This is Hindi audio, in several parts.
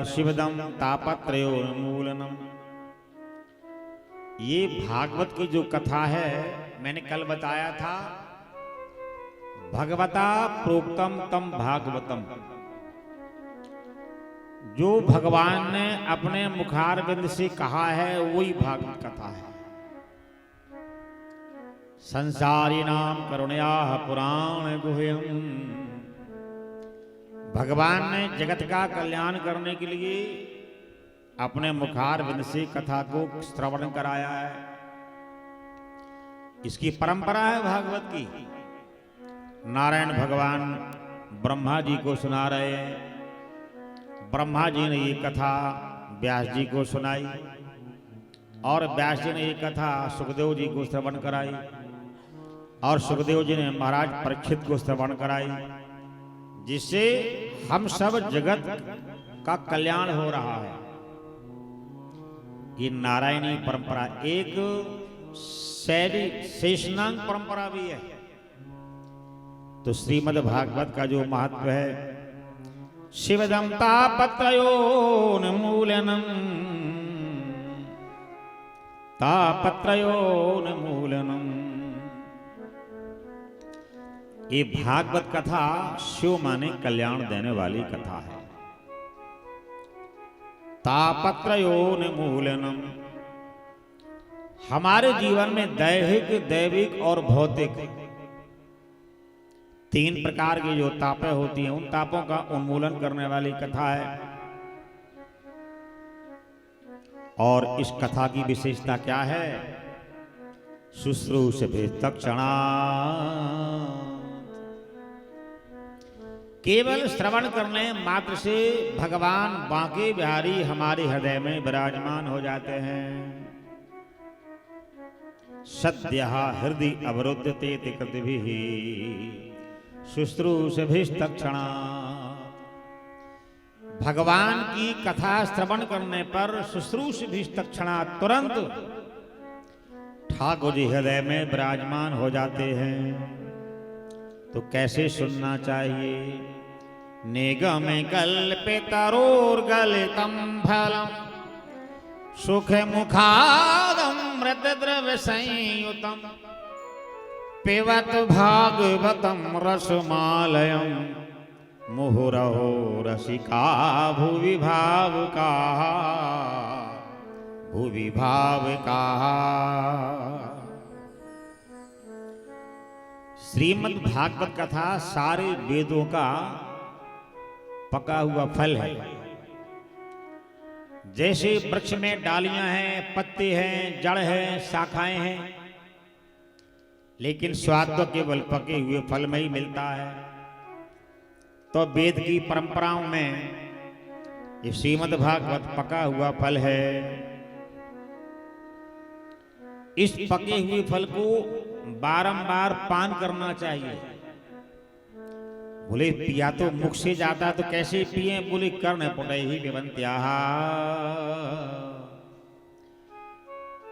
शिवदम तापत्रयोन्मूलनम। ये भागवत की जो कथा है, मैंने कल बताया था, भगवता प्रोक्तम तम भागवतम। जो भगवान ने अपने मुखारविंद से कहा है वही भागवत कथा है। संसारी नाम करुणया पुराण गुह्यम। भगवान ने जगत का कल्याण करने के लिए अपने मुखारविंद से कथा को श्रवण कराया है। इसकी परंपरा है भागवत की। नारायण भगवान ब्रह्मा जी को सुना रहे हैं। ब्रह्मा जी ने ये कथा व्यास जी को सुनाई और व्यास जी ने ये कथा सुखदेव जी को श्रवण कराई और सुखदेव जी ने महाराज परीक्षित को श्रवण कराई, जिससे हम सब जगत का कल्याण हो रहा है। ये नारायणी परंपरा एक शेषनाग परंपरा भी है। तो श्रीमद् भागवत का जो महत्व है, शिवदम तापत्रयोन्मूलनम, तापत्रयोन्मूलनम। ये भागवत कथा शिव माने कल्याण देने वाली कथा है। तापत्रयोन्मूलनम। हमारे जीवन में दैहिक, दैविक और भौतिक तीन प्रकार की जो तापें होती हैं, उन तापों का उन्मूलन करने वाली कथा है। और इस कथा की विशेषता क्या है? शुश्रूषभिस्तक्षणा। केवल श्रवण करने मात्र से भगवान बांके बिहारी हमारे हृदय में विराजमान हो जाते हैं। सद्यः हृदय अवरुद्धते कृतिभिः शुश्रूषभिस्तक्षणा। भगवान की कथा श्रवण करने पर शुश्रूषभिस्तक्षणा तुरंत ठाकुर जी हृदय में विराजमान हो जाते हैं। तो कैसे सुनना चाहिए? निगम कल्पितरोर्गलितं फलम सुख मुखादमृत द्रव्य संयुतम पिबत भागवतं रसमालयं मुहुरहो रसिका भुवि भावुकाः भुवि भावुकाः। श्रीमद् भागवत कथा सारे वेदों का पका हुआ फल है। जैसे वृक्ष में डालियां हैं, पत्ते हैं, जड़ है, शाखाएं हैं, लेकिन स्वाद तो केवल पके हुए फल में ही मिलता है। तो वेद की परंपराओं में ये श्रीमद् भागवत पका हुआ फल है। इस पके हुए फल को बारंबार पान करना चाहिए। बोले पिया तो मुख से जाता तो कैसे पिए? बोले कर्ण पुटै ही पिबन्त्याः।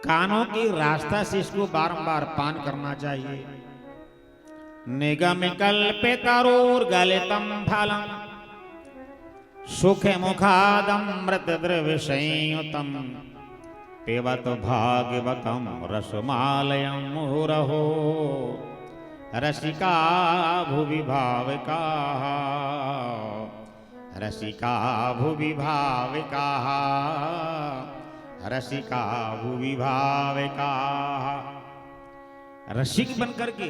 कानों की रास्ता से इसको बारंबार पान करना चाहिए। निगम कल्पितरोर्गलितं फलम सुख मुखादमृत द्रव्य संयुतम पिबत भागवतं रसमालयं मुहुरहो रसिका भुवि भावुकाः रसिका भुवि भावुकाः रसिका भुवि भावुकाः। रसिक बनकर के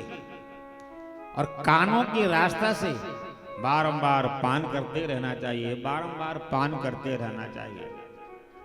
और कानों की रास्ता से बारंबार पान करते रहना चाहिए, बारंबार पान करते रहना चाहिए।